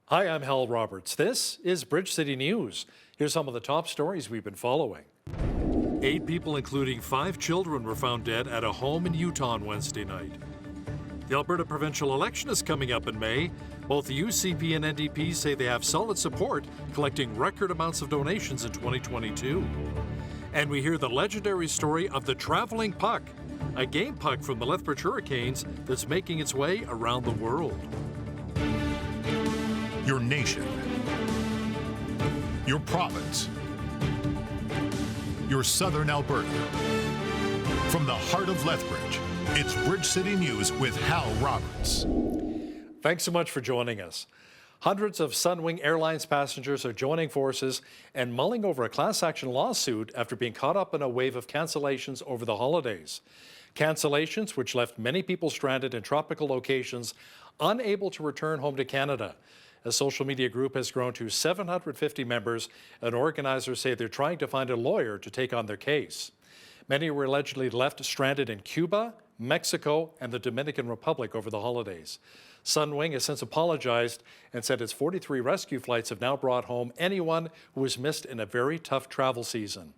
Hi, I'm Hal Roberts. This is Bridge City News. Here's some of the top stories we've been following. 8 people, including 5 children, were found dead at a home in Utah on Wednesday night. The Alberta provincial election is coming up in May. Both the UCP and NDP say they have solid support, collecting record amounts of donations in 2022. And we hear the legendary story of the traveling puck, a game puck from the Lethbridge Hurricanes that's making its way around the world. Your nation, your province, your southern Alberta. From the heart of Lethbridge, it's Bridge City News with Hal Roberts. Thanks so much for joining us. Hundreds of Sunwing Airlines passengers are joining forces and mulling over a class action lawsuit after being caught up in a wave of cancellations over the holidays. Cancellations which left many people stranded in tropical locations, unable to return home to Canada. A social media group has grown to 750 members, and organizers say they're trying to find a lawyer to take on their case. Many were allegedly left stranded in Cuba, Mexico, and the Dominican Republic over the holidays. Sunwing has since apologized and said its 43 rescue flights have now brought home anyone who was missed in a very tough travel season.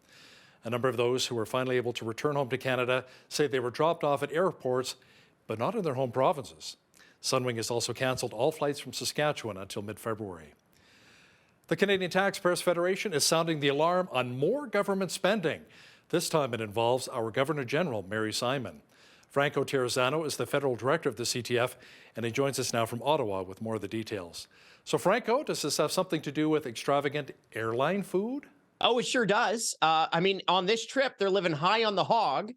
A number of those who were finally able to return home to Canada say they were dropped off at airports, but not in their home provinces. Sunwing has also cancelled all flights from Saskatchewan until mid-February. The Canadian Taxpayers Federation is sounding the alarm on more government spending. This time it involves our Governor-General, Mary Simon. Franco Terrazzano is the federal director of the CTF, and he joins us now from Ottawa with more of the details. So Franco, does this have something to do with extravagant airline food? Oh, it sure does. On this trip, they're living high on the hog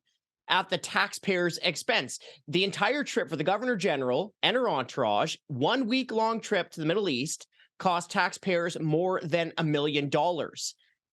at the taxpayers' expense. The entire trip for the Governor General and her entourage, 1 week-long trip to the Middle East, cost taxpayers more than $1 million.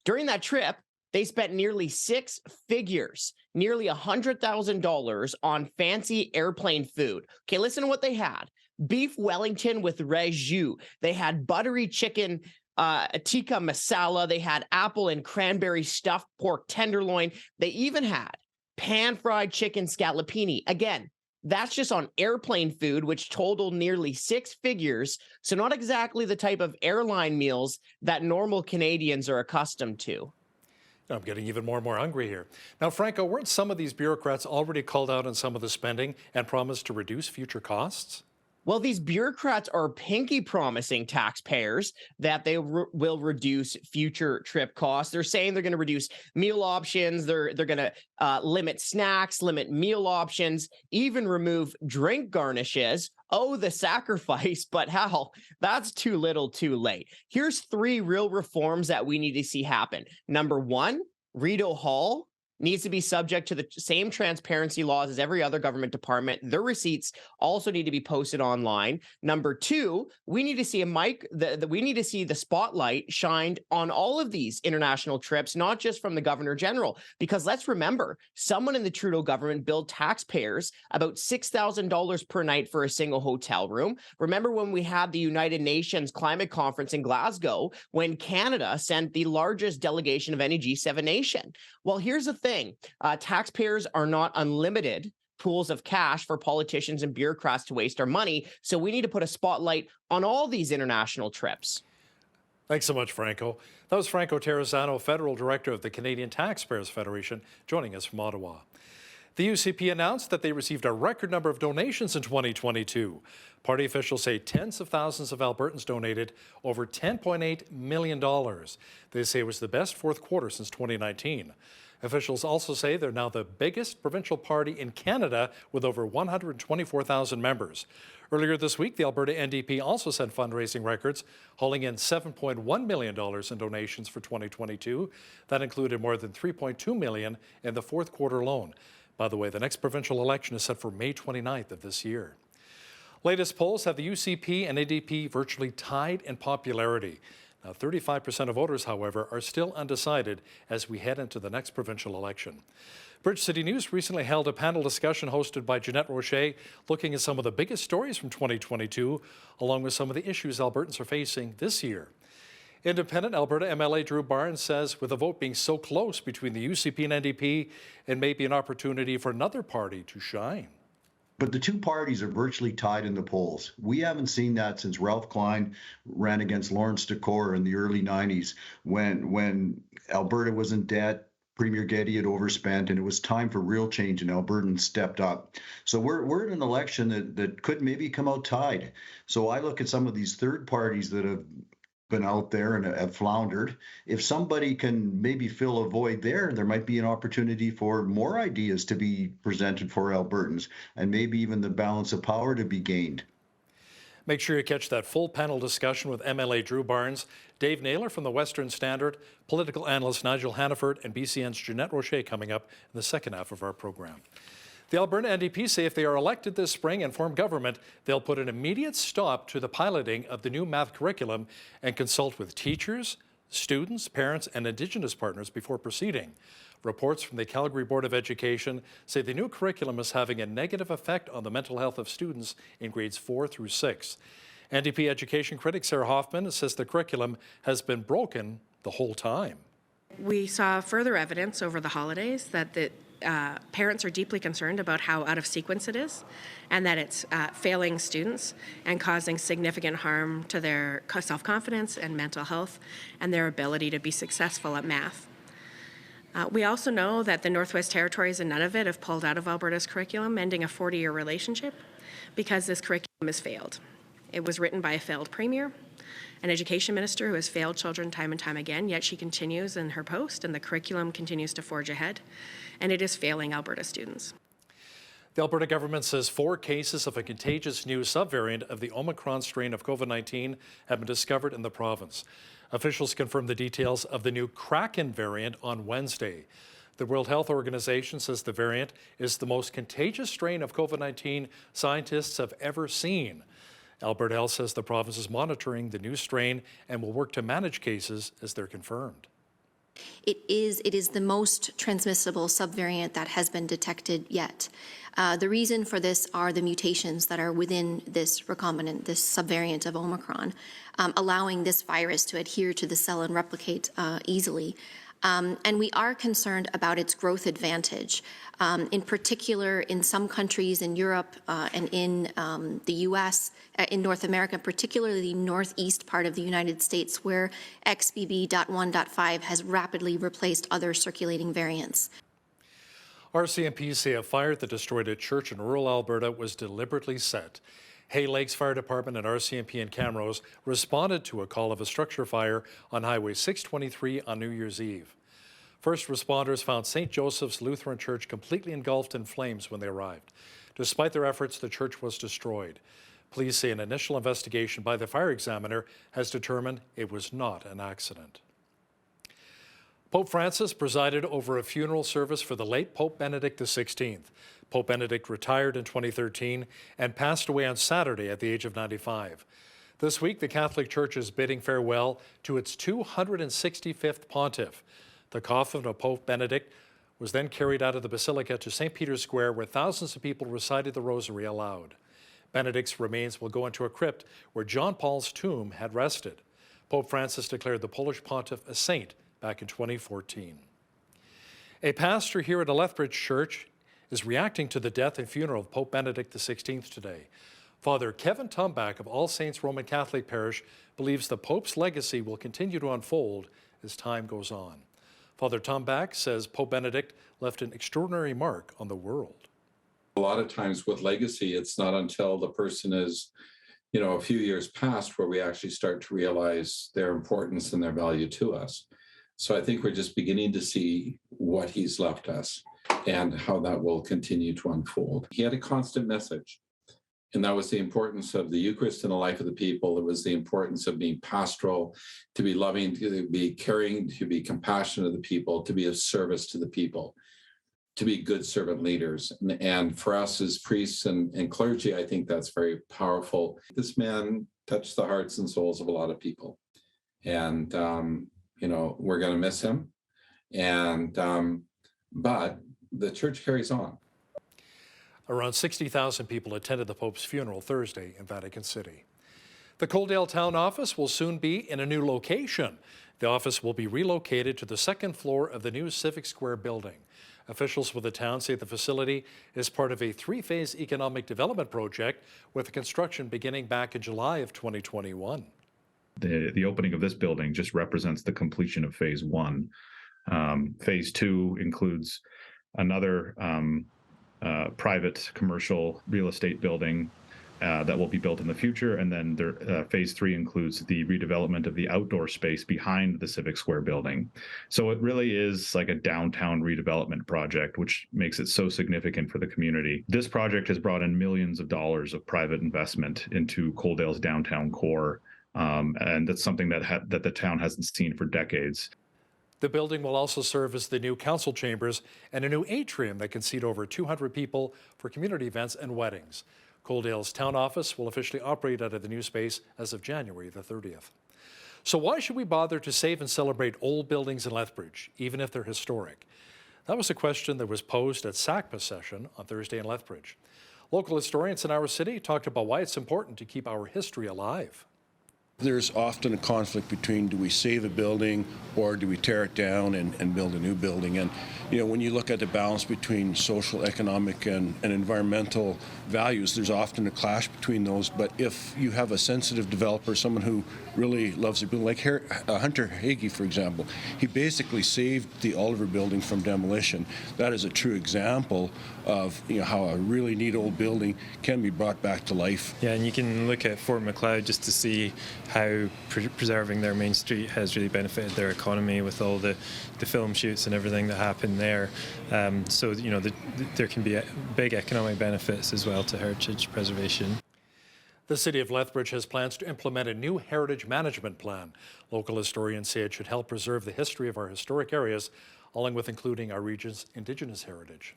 During that trip, they spent nearly 6 figures, nearly $100,000 on fancy airplane food. Okay, listen to what they had. Beef Wellington with raju. They had buttery chicken tikka masala. They had apple and cranberry stuffed pork tenderloin. They even had pan-fried chicken scallopini. Again, that's just on airplane food, which totaled nearly 6 figures. So not exactly the type of airline meals that normal Canadians are accustomed to. I'm getting even more and more hungry here. Now, Franco, weren't some of these bureaucrats already called out on some of the spending and promised to reduce future costs? Well, these bureaucrats are pinky promising taxpayers that they will reduce future trip costs. They're saying they're going to reduce meal options. They're going to limit snacks, limit meal options, even remove drink garnishes. Oh, the sacrifice. But Hal, that's too little too late. Here's 3 real reforms that we need to see happen. Number 1, Rideau Hall needs to be subject to the same transparency laws as every other government department. Their receipts also need to be posted online. Number 2, we need to see we need to see the spotlight shined on all of these international trips, not just from the Governor General. Because let's remember, someone in the Trudeau government billed taxpayers about $6,000 per night for a single hotel room. Remember when we had the United Nations Climate Conference in Glasgow, when Canada sent the largest delegation of any G7 nation? Well, here's the thing. Taxpayers are not unlimited pools of cash for politicians and bureaucrats to waste our money. So we need to put a spotlight on all these international trips. Thanks so much, Franco. That was Franco Terrazzano, federal director of the Canadian Taxpayers Federation, joining us from Ottawa. The UCP announced that they received a record number of donations in 2022. Party officials say tens of thousands of Albertans donated over $10.8 million. They say it was the best fourth quarter since 2019. Officials also say they're now the biggest provincial party in Canada with over 124,000 members. Earlier this week, the Alberta NDP also set fundraising records, hauling in $7.1 million in donations for 2022. That included more than $3.2 million in the fourth quarter alone. By the way, the next provincial election is set for May 29th of this year. Latest polls have the UCP and NDP virtually tied in popularity. Now, 35% of voters, however, are still undecided as we head into the next provincial election. Bridge City News recently held a panel discussion hosted by Jeanette Rocher, looking at some of the biggest stories from 2022, along with some of the issues Albertans are facing this year. Independent Alberta MLA Drew Barnes says with the vote being so close between the UCP and NDP, it may be an opportunity for another party to shine. But the two parties are virtually tied in the polls. We haven't seen that since Ralph Klein ran against Lawrence Decore in the early 90s when Alberta was in debt, Premier Getty had overspent, and it was time for real change, and Albertans stepped up. So we're in an election that could maybe come out tied. So I look at some of these third parties that have been out there and have floundered. If somebody can maybe fill a void there might be an opportunity for more ideas to be presented for Albertans and maybe even the balance of power to be gained. Make sure you catch that full panel discussion with MLA Drew Barnes, Dave Naylor from the Western Standard, political analyst Nigel Hannaford, and BCN's Jeanette Rocher coming up in the second half of our program. The Alberta NDP say if they are elected this spring and form government, they'll put an immediate stop to the piloting of the new math curriculum and consult with teachers, students, parents, and Indigenous partners before proceeding. Reports from the Calgary Board of Education say the new curriculum is having a negative effect on the mental health of students in grades 4 through 6. NDP education critic Sarah Hoffman says the curriculum has been broken the whole time. We saw further evidence over the holidays that the parents are deeply concerned about how out of sequence it is and that it's failing students and causing significant harm to their self-confidence and mental health and their ability to be successful at math. We also know that the Northwest Territories and Nunavut have pulled out of Alberta's curriculum, ending a 40-year relationship because this curriculum has failed. It was written by a failed premier, an education minister who has failed children time and time again, yet she continues in her post and the curriculum continues to forge ahead, and it is failing Alberta students. The Alberta government says 4 cases of a contagious new subvariant of the Omicron strain of COVID-19 have been discovered in the province. Officials confirmed the details of the new Kraken variant on Wednesday. The World Health Organization says the variant is the most contagious strain of COVID-19 scientists have ever seen. Alberta Health says the province is monitoring the new strain and will work to manage cases as they're confirmed. It is the most transmissible subvariant that has been detected yet. The reason for this are the mutations that are within this recombinant, this subvariant of Omicron, allowing this virus to adhere to the cell and replicate easily. And we are concerned about its growth advantage. In particular, in some countries in Europe and in the US, in North America, particularly the northeast part of the United States, where XBB.1.5 has rapidly replaced other circulating variants. RCMP say a fire that destroyed a church in rural Alberta was deliberately set. Hay Lakes Fire Department and RCMP in Camrose responded to a call of a structure fire on Highway 623 on New Year's Eve. First responders found St. Joseph's Lutheran Church completely engulfed in flames when they arrived. Despite their efforts, the church was destroyed. Police say an initial investigation by the fire examiner has determined it was not an accident. Pope Francis presided over a funeral service for the late Pope Benedict XVI. Pope Benedict retired in 2013 and passed away on Saturday at the age of 95. This week, the Catholic Church is bidding farewell to its 265th pontiff. The coffin of Pope Benedict was then carried out of the Basilica to St. Peter's Square, where thousands of people recited the Rosary aloud. Benedict's remains will go into a crypt where John Paul's tomb had rested. Pope Francis declared the Polish pontiff a saint back in 2014. A pastor here at a Lethbridge church is reacting to the death and funeral of Pope Benedict XVI today. Father Kevin Tumbach of All Saints Roman Catholic Parish believes the Pope's legacy will continue to unfold as time goes on. Father Tumbach says Pope Benedict left an extraordinary mark on the world. A lot of times with legacy, it's not until the person is, a few years past where we actually start to realize their importance and their value to us. So I think we're just beginning to see what he's left us and how that will continue to unfold. He had a constant message, and that was the importance of the Eucharist in the life of the people. It was the importance of being pastoral, to be loving, to be caring, to be compassionate of the people, to be of service to the people, to be good servant leaders. And for us as priests and clergy, I think that's very powerful. This man touched the hearts and souls of a lot of people. And, we're going to miss him. And, but the church carries on. Around 60,000 people attended the Pope's funeral Thursday in Vatican City. The Coaldale Town office will soon be in a new location. The office will be relocated to the second floor of the new Civic Square building. Officials with the town say the facility is part of a three-phase economic development project with the construction beginning back in July of 2021. The opening of this building just represents the completion of phase one. Phase two includes another private commercial real estate building that will be built in the future. And then phase three includes the redevelopment of the outdoor space behind the Civic Square building. So it really is like a downtown redevelopment project, which makes it so significant for the community. This project has brought in millions of dollars of private investment into Coaldale's downtown core. And that's something that the town hasn't seen for decades. The building will also serve as the new council chambers and a new atrium that can seat over 200 people for community events and weddings. Coaldale's town office will officially operate out of the new space as of January the 30th. So why should we bother to save and celebrate old buildings in Lethbridge, even if they're historic? That was a question that was posed at SACPA session on Thursday in Lethbridge. Local historians in our city talked about why it's important to keep our history alive. There's often a conflict between do we save a building or do we tear it down and build a new building. And you know, when you look at the balance between social, economic, and environmental values, there's often a clash between those. But if you have a sensitive developer, someone who really loves a building, like Hunter Hagee, for example, he basically saved the Oliver building from demolition. That is a true example of how a really neat old building can be brought back to life. Yeah, and you can look at Fort Macleod just to see how preserving their main street has really benefited their economy with all the film shoots and everything that happened there. So there can be big economic benefits as well to heritage preservation. The City of Lethbridge has plans to implement a new heritage management plan. Local historians say it should help preserve the history of our historic areas, along with including our region's Indigenous heritage.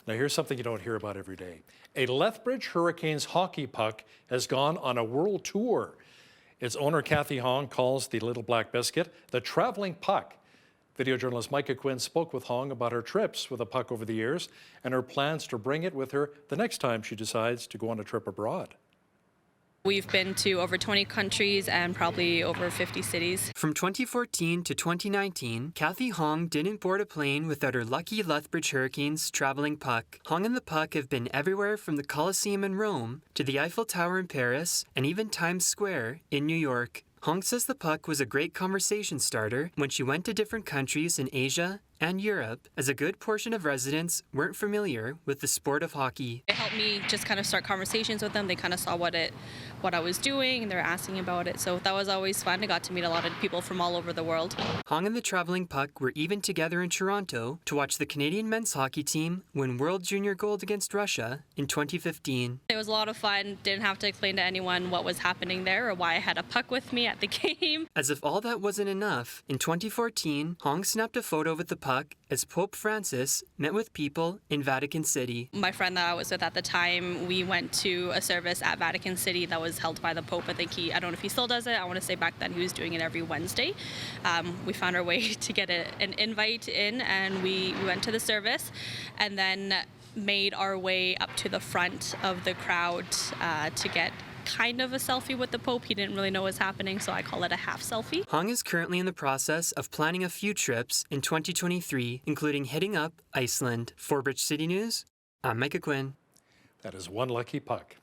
Now here's something you don't hear about every day. A Lethbridge Hurricanes hockey puck has gone on a world tour. Its owner, Kathy Hong, calls the Little Black Biscuit the traveling puck. Video journalist Micah Quinn spoke with Hong about her trips with the puck over the years and her plans to bring it with her the next time she decides to go on a trip abroad. We've been to over 20 countries and probably over 50 cities. From 2014 to 2019, Kathy Hong didn't board a plane without her lucky Lethbridge Hurricanes traveling puck. Hong and the puck have been everywhere from the Colosseum in Rome to the Eiffel Tower in Paris and even Times Square in New York. Hong says the puck was a great conversation starter when she went to different countries in Asia and Europe, as a good portion of residents weren't familiar with the sport of hockey. It helped me just kind of start conversations with them. They kind of saw what I was doing, and they were asking about it. So that was always fun. I got to meet a lot of people from all over the world. Hong and the traveling puck were even together in Toronto to watch the Canadian men's hockey team win World Junior Gold against Russia in 2015. It was a lot of fun. Didn't have to explain to anyone what was happening there or why I had a puck with me at the game. As if all that wasn't enough, in 2014, Hong snapped a photo with the puck as Pope Francis met with people in Vatican City. My friend that I was with at the time, we went to a service at Vatican City that was held by the Pope. I don't know if he still does it. I want to say back then he was doing it every Wednesday. We found our way to get an invite in, and we went to the service and then made our way up to the front of the crowd to get kind of a selfie with the Pope. He didn't really know what was happening, so I call it a half selfie. Hong is currently in the process of planning a few trips in 2023, including hitting up Iceland. For Bridge City News, I'm Micah Quinn. That is one lucky puck.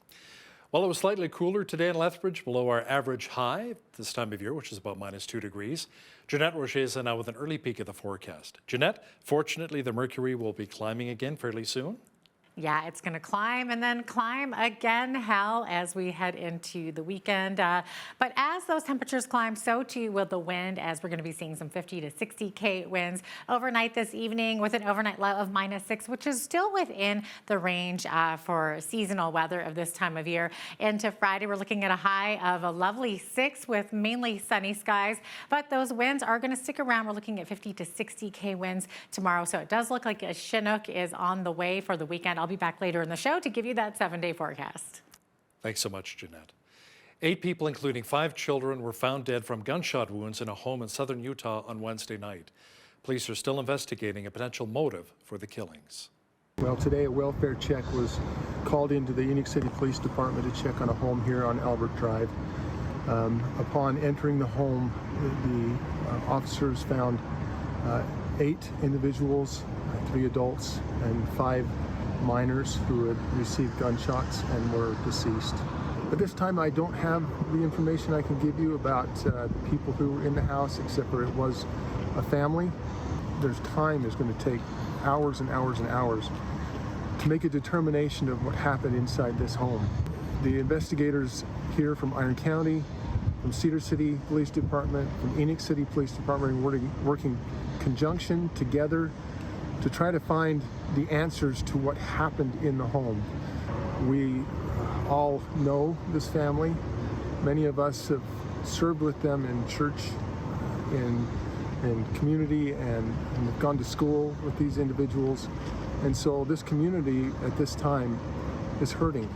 Well, it was slightly cooler today in Lethbridge, below our average high this time of year, which is about -2 degrees. Jeanette Rocher is now with an early peek at the forecast. Jeanette, fortunately, the mercury will be climbing again fairly soon. Yeah, it's going to climb and then climb again, Hal, as we head into the weekend. But as those temperatures climb, so too will the wind, as we're going to be seeing some 50 to 60 K winds overnight this evening with an overnight low of -6, which is still within the range for seasonal weather of this time of year. Into Friday, we're looking at a high of a lovely 6 with mainly sunny skies, but those winds are going to stick around. We're looking at 50 to 60 K winds tomorrow, so it does look like a Chinook is on the way for the weekend. I'll be back later in the show to give you that 7-day forecast. Thanks so much, Jeanette. 8 people, including 5 children, were found dead from gunshot wounds in a home in southern Utah on Wednesday night. Police are still investigating a potential motive for the killings. Well, today a welfare check was called into the Union City Police Department to check on a home here on Albert Drive. Upon entering the home, the officers found 8 individuals, 3 adults, and 5 minors who had received gunshots and were deceased. At this time, I don't have the information I can give you about people who were in the house, except for it was a family. There's going to take hours and hours and hours to make a determination of what happened inside this home. The investigators here from Iron County, from Cedar City Police Department, from Enoch City Police Department, working conjunction together to try to find the answers to what happened in the home. We all know this family. Many of us have served with them in church, in community, and have gone to school with these individuals. And so this community at this time is hurting.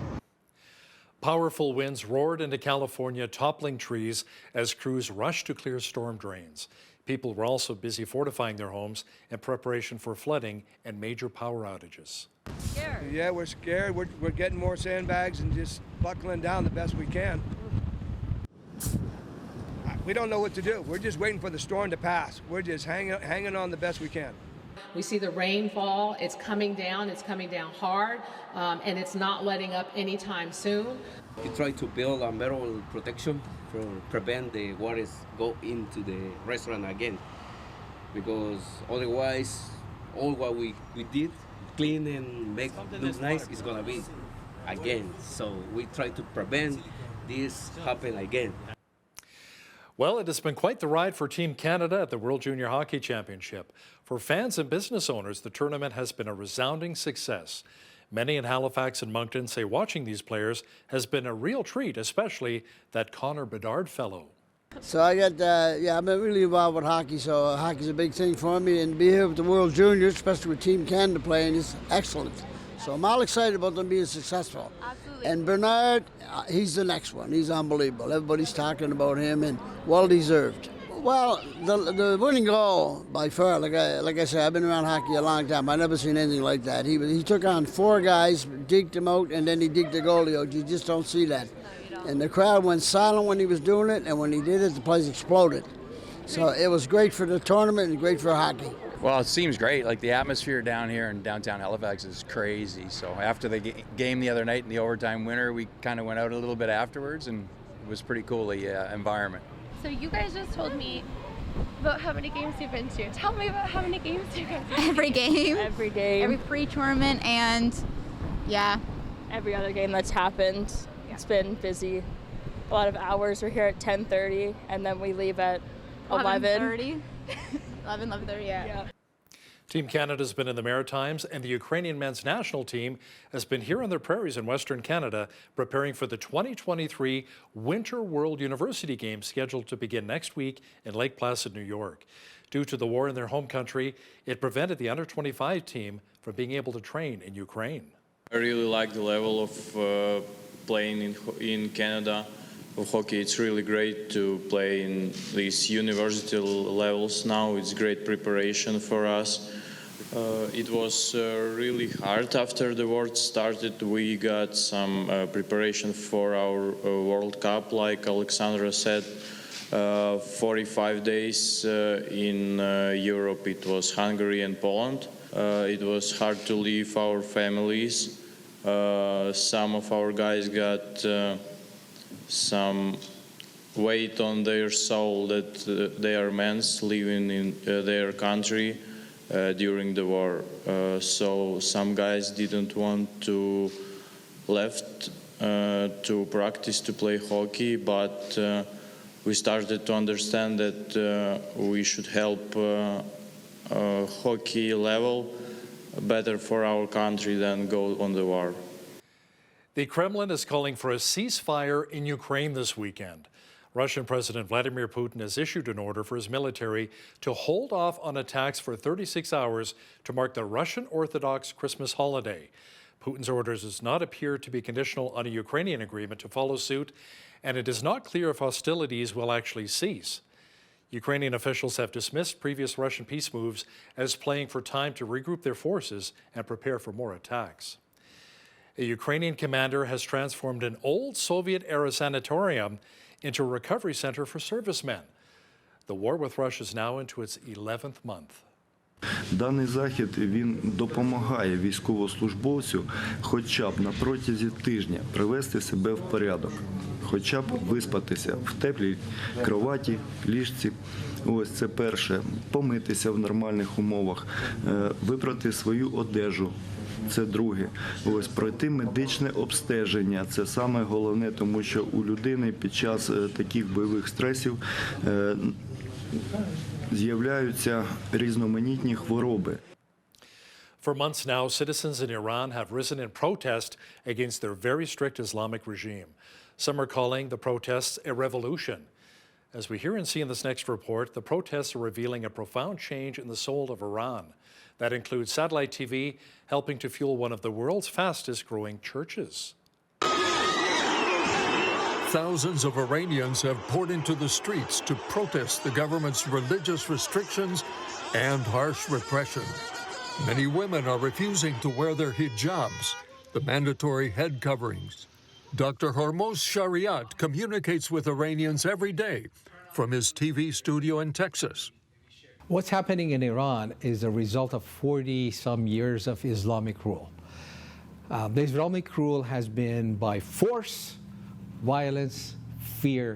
Powerful winds roared into California, toppling trees as crews rushed to clear storm drains. People were also busy fortifying their homes in preparation for flooding and major power outages. Scared. Yeah, we're scared. We're getting more sandbags and just buckling down the best we can. We don't know what to do. We're just waiting for the storm to pass. We're just hanging on the best we can. We see the rainfall. It's coming down hard, and it's not letting up anytime soon. We try to build a metal protection to prevent the waters go into the restaurant again, because otherwise all what we did, clean and make look nice, is gonna be again. So we try to prevent this happen again. Well, it has been quite the ride for Team Canada at the World Junior Hockey Championship. For fans and business owners, the tournament has been a resounding success. Many in Halifax and Moncton say watching these players has been a real treat, especially that Connor Bedard fellow. So I got, I've been really involved with hockey, so hockey's a big thing for me, and to be here with the World Juniors, especially with Team Canada playing, is excellent. So I'm all excited about them being successful. Absolutely. And Bernard, he's the next one. He's unbelievable. Everybody's talking about him, and well deserved. Well, the winning goal by far, like I said, I've been around hockey a long time. I've never seen anything like that. He took on 4 guys, digged them out, and then he digged the goalie out. You just don't see that. And the crowd went silent when he was doing it, and when he did it, the place exploded. So it was great for the tournament and great for hockey. Well, it seems great. Like, the atmosphere down here in downtown Halifax is crazy. So after the game the other night in the overtime winner, we kind of went out a little bit afterwards, and it was pretty cool, the environment. So you guys just told me about how many games you've been to. Tell me about how many games you guys have been to. Every game. Every game. Every pre-tournament, and yeah. Every other game that's happened. Yeah. It's been busy. A lot of hours. We're here at 10:30, and then we leave at 11. 11:30, yeah. Team Canada has been in the Maritimes, and the Ukrainian men's national team has been here on their prairies in Western Canada preparing for the 2023 Winter World University Games scheduled to begin next week in Lake Placid, New York. Due to the war in their home country, it prevented the under-25 team from being able to train in Ukraine. I really like the level of playing in Canada of hockey. It's really great to play in these university levels now. It's great preparation for us. It was really hard after the war started. We got some preparation for our World Cup, like Alexandra said. 45 days in Europe. It was Hungary and Poland. It was hard to leave our families. Some of our guys got some weight on their soul that they are men living in their country during the war. So some guys didn't want to left to practice to play hockey, but we started to understand that we should help hockey level better for our country than go on the war. The Kremlin is calling for a ceasefire in Ukraine this weekend. Russian President Vladimir Putin has issued an order for his military to hold off on attacks for 36 hours to mark the Russian Orthodox Christmas holiday. Putin's orders does not appear to be conditional on a Ukrainian agreement to follow suit, and it is not clear if hostilities will actually cease. Ukrainian officials have dismissed previous Russian peace moves as playing for time to regroup their forces and prepare for more attacks. A Ukrainian commander has transformed an old Soviet-era sanatorium into a recovery center for servicemen. The war with Russia is now into its 11th month. Даний захід він допомагає військовослужбовцю хоча б на протязі тижня привести себе в порядок, хоча б виспатися в теплій кроваті, ліжці. Ось це перше. Помитися в нормальних умовах, випрати свою одежу. Це друге. Ось пройти медичне обстеження. Це саме головне, тому що у людини під час таких бойових стресів з'являються різноманітні хвороби. For months now, citizens in Iran have risen in protest against their very strict Islamic regime. Some are calling the protests a revolution. As we hear and see in this next report, the protests are revealing a profound change in the soul of Iran. That includes satellite TV helping to fuel one of the world's fastest growing churches. Thousands of Iranians have poured into the streets to protest the government's religious restrictions and harsh repression. Many women are refusing to wear their hijabs, the mandatory head coverings. Dr. Hormoz Shariat communicates with Iranians every day from his TV studio in Texas. What's happening in Iran is a result of 40-some years of Islamic rule. The Islamic rule has been by force, violence, fear.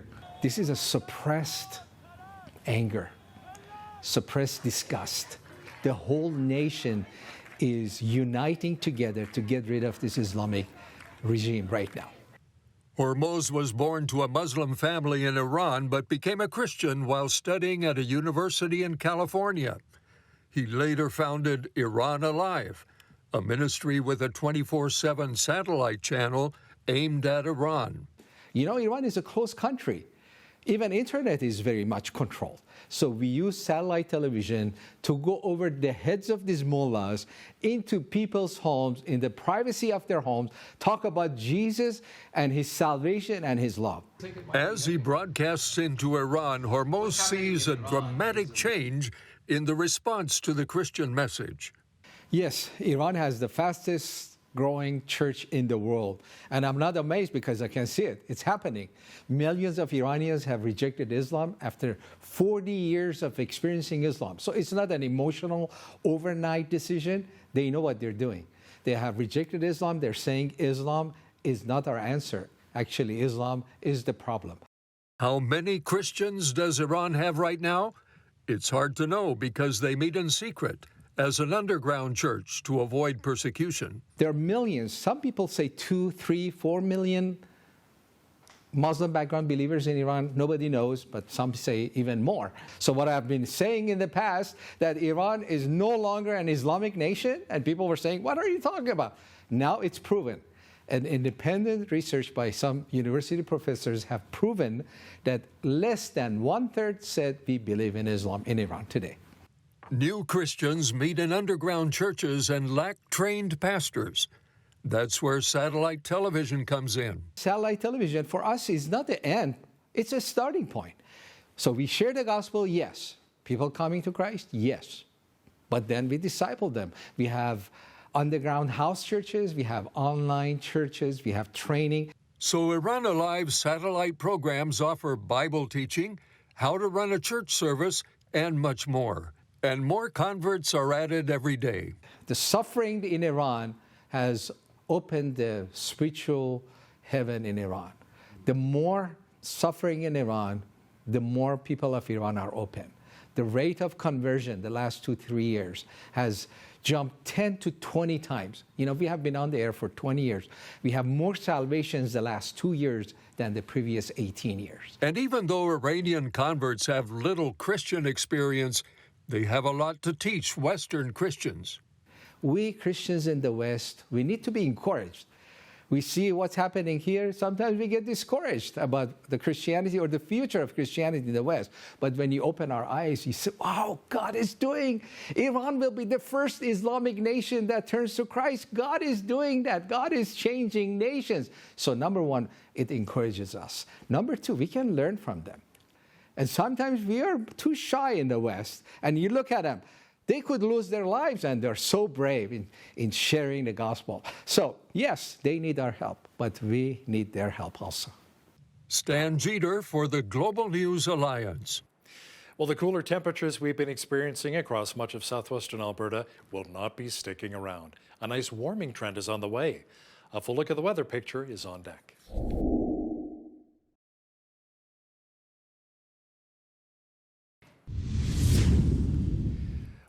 This is a suppressed anger, suppressed disgust. The whole nation is uniting together to get rid of this Islamic regime right now. Hormoz was born to a Muslim family in Iran but became a Christian while studying at a university in California. He later founded Iran Alive, a ministry with a 24/7 satellite channel aimed at Iran. You know, Iran is a closed country. Even internet is very much controlled. So we use satellite television to go over the heads of these mullahs into people's homes, in the privacy of their homes, talk about Jesus and his salvation and his love. As he broadcasts into Iran, Hormoz sees a dramatic change in the response to the Christian message. Yes, Iran has the fastest growing church in the world. And I'm not amazed because I can see it. It's happening. Millions of Iranians have rejected Islam after 40 years of experiencing Islam. So it's not an emotional overnight decision. They know what they're doing. They have rejected Islam. They're saying Islam is not our answer. Actually, Islam is the problem. How many Christians does Iran have right now? It's hard to know because they meet in secret as an underground church to avoid persecution. There are millions. Some people say 2, 3, 4 million Muslim background believers in Iran. Nobody knows, but some say even more. So what I've been saying in the past, that Iran is no longer an Islamic nation, and people were saying, what are you talking about? Now it's proven. And independent research by some university professors have proven that less than 1/3 said we believe in Islam in Iran today. New Christians meet in underground churches and lack trained pastors. That's where satellite television comes in. Satellite television for us is not the end, it's a starting point. So we share the gospel, yes. People coming to Christ, yes. But then we disciple them. We have underground house churches, we have online churches, we have training. So Iran Alive satellite programs offer Bible teaching, how to run a church service, and much more. And more converts are added every day. The suffering in Iran has opened the spiritual heaven in Iran. The more suffering in Iran, the more people of Iran are open. The rate of conversion the last 2-3 years has jumped 10 to 20 times. You know, we have been on the air for 20 years. We have more salvations the last 2 years than the previous 18 years. And even though Iranian converts have little Christian experience, they have a lot to teach Western Christians. We Christians in the West, we need to be encouraged. We see what's happening here. Sometimes we get discouraged about the Christianity or the future of Christianity in the West. But when you open our eyes, you say, wow, God is doing. Iran will be the first Islamic nation that turns to Christ. God is doing that. God is changing nations. So number one, it encourages us. Number two, we can learn from them. And sometimes we are too shy in the West. And you look at them, they could lose their lives, and they're so brave in sharing the gospel. So, yes, they need our help, but we need their help also. Stan Jeter for the Global News Alliance. Well, the cooler temperatures we've been experiencing across much of southwestern Alberta will not be sticking around. A nice warming trend is on the way. A full look at the weather picture is on deck.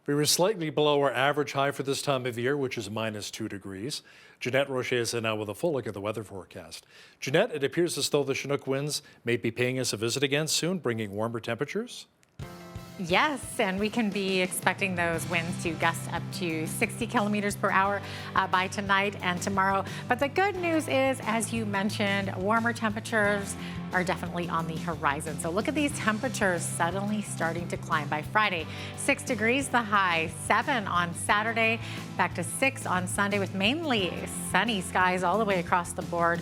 We were slightly below our average high for this time of year, which is -2 degrees. Jeanette Rocher is in now with a full look at the weather forecast. Jeanette, it appears as though the Chinook winds may be paying us a visit again soon, bringing warmer temperatures. Yes, and we can be expecting those winds to gust up to 60 kilometers per hour by tonight and tomorrow. But the good news is, as you mentioned, warmer temperatures are definitely on the horizon. So look at these temperatures suddenly starting to climb by Friday. 6 degrees the high, 7 on Saturday, back to 6 on Sunday with mainly sunny skies all the way across the board.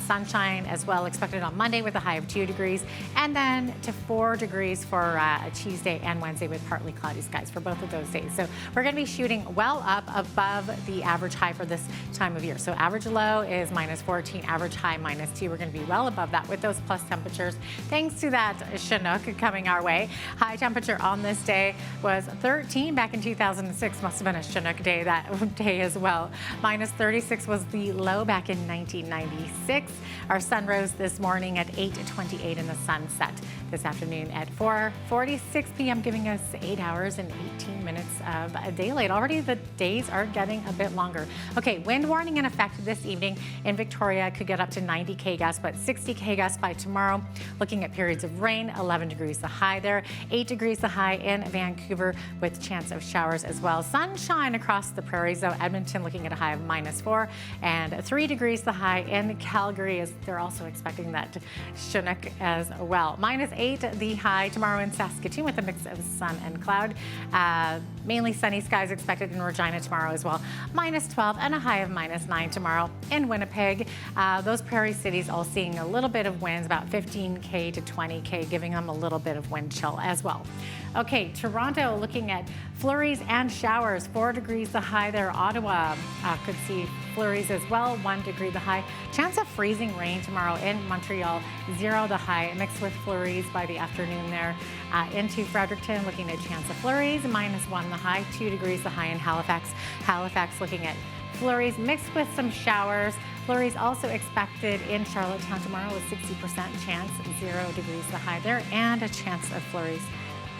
Sunshine as well expected on Monday with a high of 2 degrees, and then to 4 degrees for Tuesday and Wednesday with partly cloudy skies for both of those days. So we're going to be shooting well up above the average high for this time of year. So average low is -14, average high -2. We're going to be well above that with those plus temperatures thanks to that Chinook coming our way. High temperature on this day was 13 back in 2006. Must have been a Chinook day that day as well. -36 was the low back in 1996. Our sun rose this morning at 8:28 and the sun set this afternoon at 4:46 p.m., giving us 8 hours and 18 minutes of daylight. Already the days are getting a bit longer. Okay, wind warning in effect this evening in Victoria. Could get up to 90 k gusts, but 60 k gusts by tomorrow. Looking at periods of rain, 11 degrees the high there, 8 degrees the high in Vancouver with chance of showers as well. Sunshine across the prairies though. Edmonton looking at a high of -4 and 3 degrees the high in Calgary, as they're also expecting that Chinook as well. -8 the high tomorrow in Saskatoon with a mix of sun and cloud. Mainly sunny skies expected in Regina tomorrow as well. -12 and a high of -9 tomorrow in Winnipeg. Those prairie cities all seeing a little bit of winds, about 15k to 20k, giving them a little bit of wind chill as well. Okay, Toronto looking at flurries and showers. 4 degrees the high there. Ottawa could see flurries as well. 1 degree the high. Chance of freezing rain tomorrow in Montreal. 0 the high, mixed with flurries by the afternoon there. Into Fredericton looking at chance of flurries. -1 the high. 2 degrees the high in Halifax. Halifax looking at flurries mixed with some showers. Flurries also expected in Charlottetown tomorrow with 60% chance. 0 degrees the high there, and a chance of flurries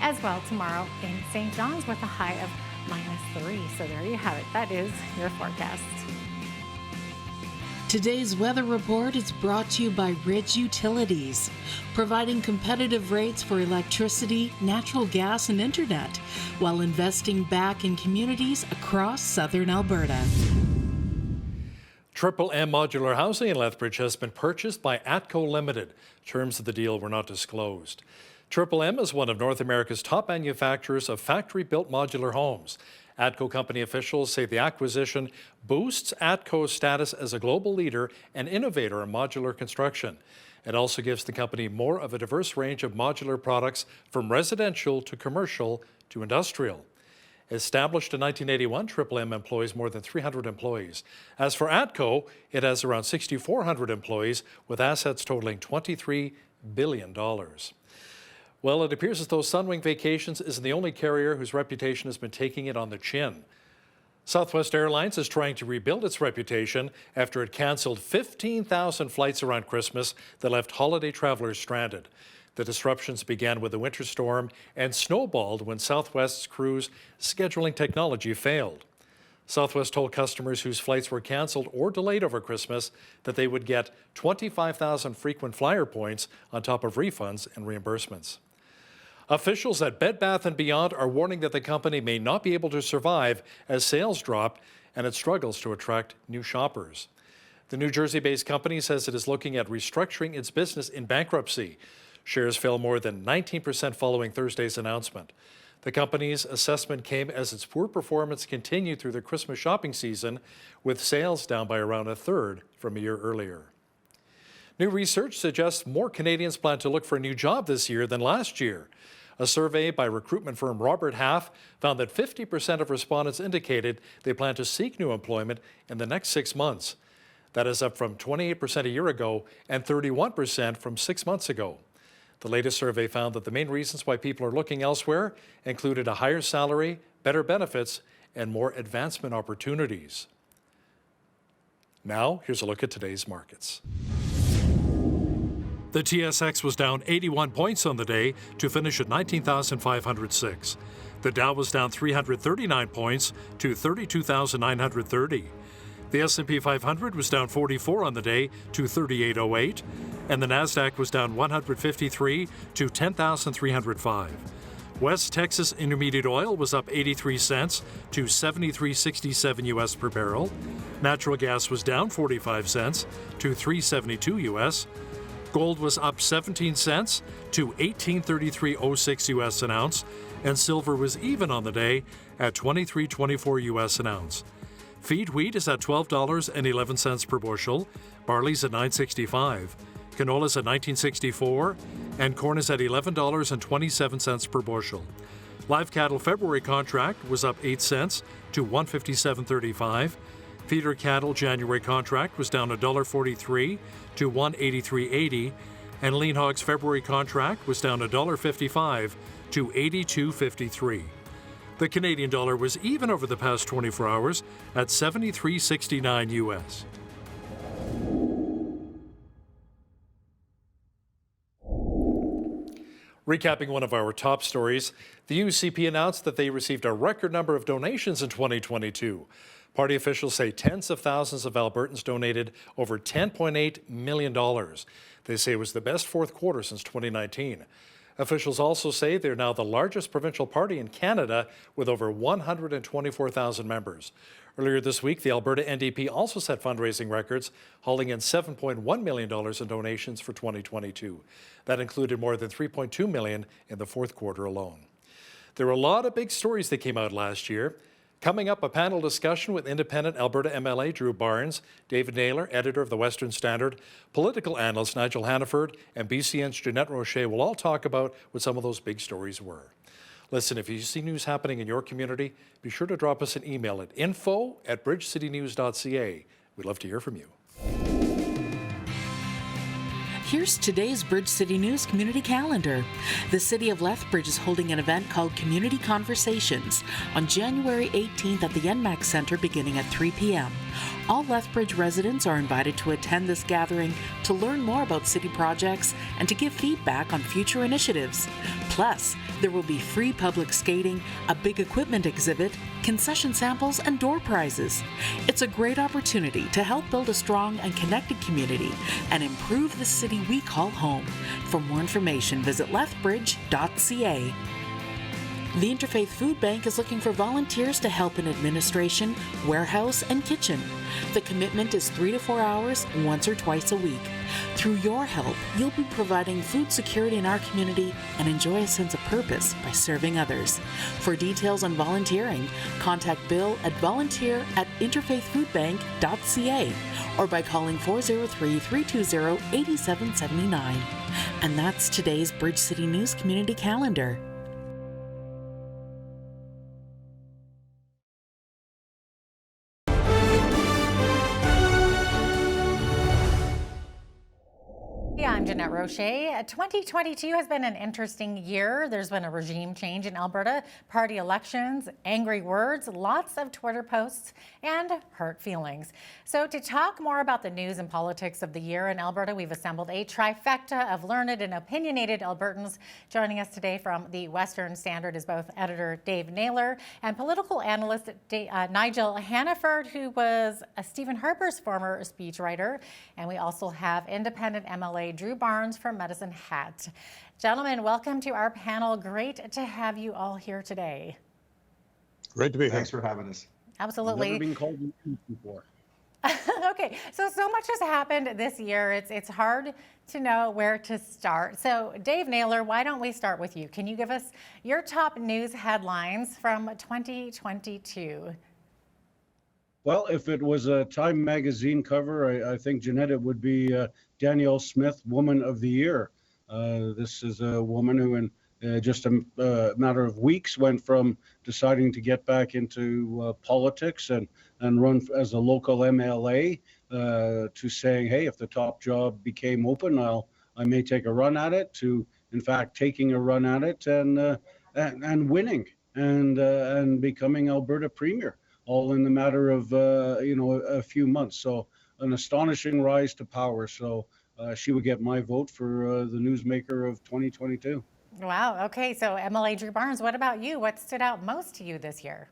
as well tomorrow in St. John's with a high of -3. So there you have it. That is your forecast. Today's weather report is brought to you by Ridge Utilities, providing competitive rates for electricity, natural gas, and internet, while investing back in communities across southern Alberta. Triple M Modular Housing in Lethbridge has been purchased by ATCO Limited. Terms of the deal were not disclosed. Triple M is one of North America's top manufacturers of factory-built modular homes. ATCO company officials say the acquisition boosts ATCO's status as a global leader and innovator in modular construction. It also gives the company more of a diverse range of modular products, from residential to commercial to industrial. Established in 1981, Triple M employs more than 300 employees. As for ATCO, it has around 6,400 employees with assets totaling $23 billion. Well, it appears as though Sunwing Vacations isn't the only carrier whose reputation has been taking it on the chin. Southwest Airlines is trying to rebuild its reputation after it canceled 15,000 flights around Christmas that left holiday travelers stranded. The disruptions began with a winter storm and snowballed when Southwest's cruise scheduling technology failed. Southwest told customers whose flights were canceled or delayed over Christmas that they would get 25,000 frequent flyer points on top of refunds and reimbursements. Officials at Bed Bath & Beyond are warning that the company may not be able to survive as sales drop and it struggles to attract new shoppers. The New Jersey-based company says it is looking at restructuring its business in bankruptcy. Shares fell more than 19% following Thursday's announcement. The company's assessment came as its poor performance continued through the Christmas shopping season, with sales down by around a third from a year earlier. New research suggests more Canadians plan to look for a new job this year than last year. A survey by recruitment firm Robert Half found that 50% of respondents indicated they plan to seek new employment in the next 6 months. That is up from 28% a year ago and 31% from 6 months ago. The latest survey found that the main reasons why people are looking elsewhere included a higher salary, better benefits, and more advancement opportunities. Now, here's a look at today's markets. The TSX was down 81 points on the day to finish at 19,506. The Dow was down 339 points to 32,930. The S&P 500 was down 44 on the day to 3808, and the Nasdaq was down 153 to 10,305. West Texas Intermediate Oil was up 83 cents to 73.67 US per barrel. Natural gas was down 45 cents to 3.72 US. Gold was up 17 cents to 1833.06 US an ounce, and silver was even on the day at 23.24 US an ounce. Feed wheat is at $12.11 per bushel, barley's at $9.65, canola's at $19.64, and corn is at $11.27 per bushel. Live cattle February contract was up 8 cents to $157.35. Feeder cattle January contract was down $1.43 to $183.80, and lean hogs February contract was down $1.55 to $82.53. The Canadian dollar was even over the past 24 hours at 73.69 US. Recapping one of our top stories, the UCP announced that they received a record number of donations in 2022. Party officials say tens of thousands of Albertans donated over $10.8 million. They say it was the best fourth quarter since 2019. Officials also say they're now the largest provincial party in Canada with over 124,000 members. Earlier this week, the Alberta NDP also set fundraising records, hauling in $7.1 million in donations for 2022. That included more than $3.2 million in the fourth quarter alone. There were a lot of big stories that came out last year. Coming up, a panel discussion with independent Alberta MLA Drew Barnes, David Naylor, editor of the Western Standard, political analyst Nigel Hannaford, and BCN's Jeanette Rocher will all talk about what some of those big stories were. Listen, if you see news happening in your community, be sure to drop us an email at info@bridgecitynews.ca. We'd love to hear from you. Here's today's Bridge City News community calendar. The City of Lethbridge is holding an event called Community Conversations on January 18th at the NMAX Center beginning at 3 p.m. All Lethbridge residents are invited to attend this gathering to learn more about city projects and to give feedback on future initiatives. Plus, there will be free public skating, a big equipment exhibit, concession samples, and door prizes. It's a great opportunity to help build a strong and connected community and improve the city we call home. For more information, visit lethbridge.ca. The Interfaith Food Bank is looking for volunteers to help in administration, warehouse, and kitchen. The commitment is 3 to 4 hours, once or twice a week. Through your help, you'll be providing food security in our community and enjoy a sense of purpose by serving others. For details on volunteering, contact Bill at volunteer@interfaithfoodbank.ca or by calling 403-320-8779. And that's today's Bridge City News community calendar. I'm Jeanette Rocher. 2022 has been an interesting year. There's been a regime change in Alberta, party elections, angry words, lots of Twitter posts, and hurt feelings. So to talk more about the news and politics of the year in Alberta, we've assembled a trifecta of learned and opinionated Albertans. Joining us today from the Western Standard is both editor Dave Naylor and political analyst Nigel Hannaford, who was Stephen Harper's former speechwriter. And we also have independent MLA Drew Barnes from Medicine Hat. Gentlemen, welcome to our panel. Great to have you all here today. Great to be here. Thanks for having us. Absolutely. Never been called before. Okay, so much has happened this year. It's hard to know where to start. So Dave Naylor, why don't we start with you? Can you give us your top news headlines from 2022? Well, if it was a Time magazine cover, I think, Jeanette, it would be Danielle Smith, Woman of the Year. This is a woman who in just a matter of weeks went from deciding to get back into politics and run as a local MLA to saying, hey, if the top job became open, I may take a run at it, to in fact, taking a run at it and winning and becoming Alberta Premier, all in the matter of a few months. So an astonishing rise to power. So she would get my vote for the newsmaker of 2022. Wow. Okay. So MLA Drew Barnes, what about you? What stood out most to you this year?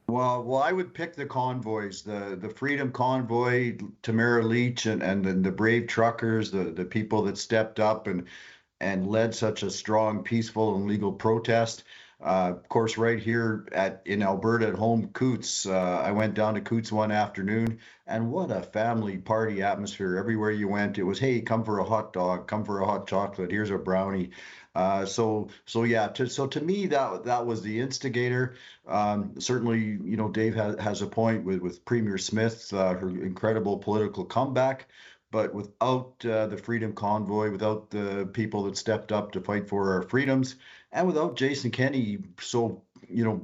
Well, I would pick the convoys, the Freedom Convoy, Tamara Leach, and then the brave truckers, the people that stepped up and led such a strong, peaceful, and legal protest. Of course, right here in Alberta at home, Coots. I went down to Coots one afternoon, and what a family party atmosphere. Everywhere you went, it was, hey, come for a hot dog, come for a hot chocolate, here's a brownie. So to me, that was the instigator. Certainly, Dave has a point with Premier Smith, her incredible political comeback. But without the Freedom Convoy, without the people that stepped up to fight for our freedoms, and without Jason Kenney so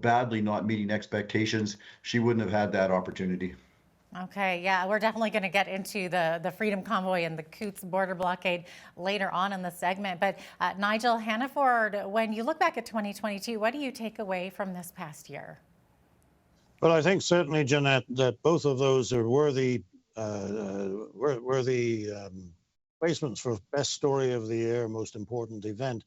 badly not meeting expectations, she wouldn't have had that opportunity. Okay, yeah, we're definitely going to get into the Freedom Convoy and the Coots border blockade later on in the segment. But Nigel Hannaford, when you look back at 2022, what do you take away from this past year? Well, I think certainly, Jeanette, that both of those are worthy placements for best story of the year, most important event.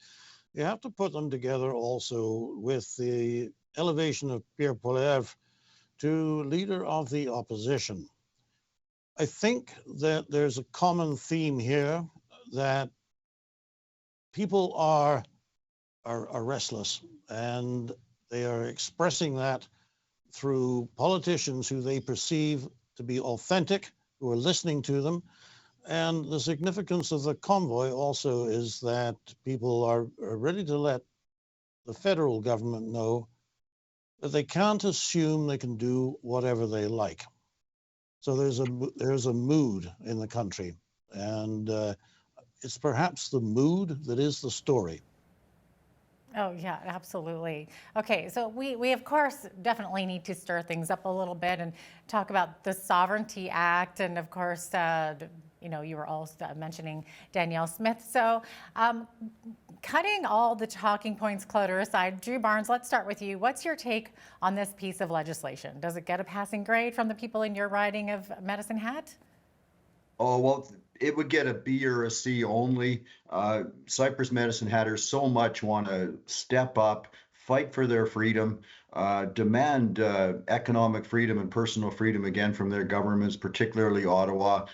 You have to put them together also with the elevation of Pierre Poilievre to leader of the opposition. I think that there's a common theme here that people are restless, and they are expressing that through politicians who they perceive to be authentic, who are listening to them. And the significance of the convoy also is that people are ready to let the federal government know that they can't assume they can do whatever they like. So there's a mood in the country, and it's perhaps the mood that is the story. Oh, yeah, absolutely. Okay, so we of course definitely need to stir things up a little bit and talk about the Sovereignty Act, and of course, you were also mentioning Danielle Smith. So cutting all the talking points clutter aside, Drew Barnes, let's start with you. What's your take on this piece of legislation? Does it get a passing grade from the people in your riding of Medicine Hat? Oh, well, it would get a B or a C only. Cypress Medicine Hatters so much want to step up, fight for their freedom, demand economic freedom and personal freedom again from their governments, particularly Ottawa.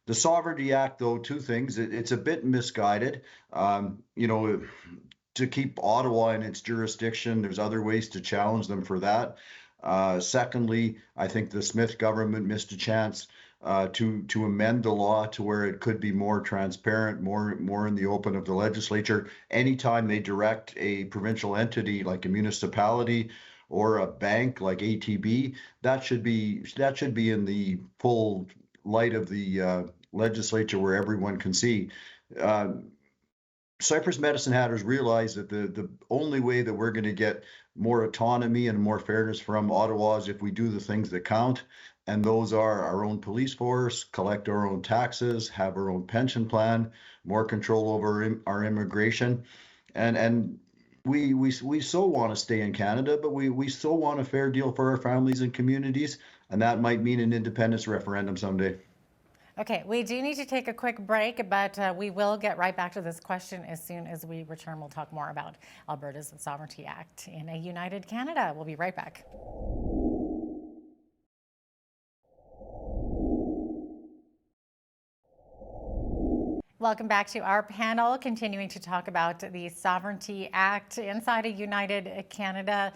The Sovereignty Act, though, two things. It's a bit misguided. To keep Ottawa in its jurisdiction, there's other ways to challenge them for that. Secondly, I think the Smith government missed a chance to amend the law to where it could be more transparent, more in the open of the legislature. Anytime they direct a provincial entity like a municipality or a bank like ATB, that should be in the full light of the legislature where everyone can see. Cypress Medicine Hatters realize that the only way that we're going to get more autonomy and more fairness from Ottawa is if we do the things that count. And those are our own police force, collect our own taxes, have our own pension plan, more control over our immigration. And we so want to stay in Canada, but we so want a fair deal for our families and communities. And that might mean an independence referendum someday. Okay, we do need to take a quick break, but we will get right back to this question as soon as we return. We'll talk more about Alberta's Sovereignty Act in a united Canada. We'll be right back. Welcome back to our panel, continuing to talk about the Sovereignty Act inside a united Canada.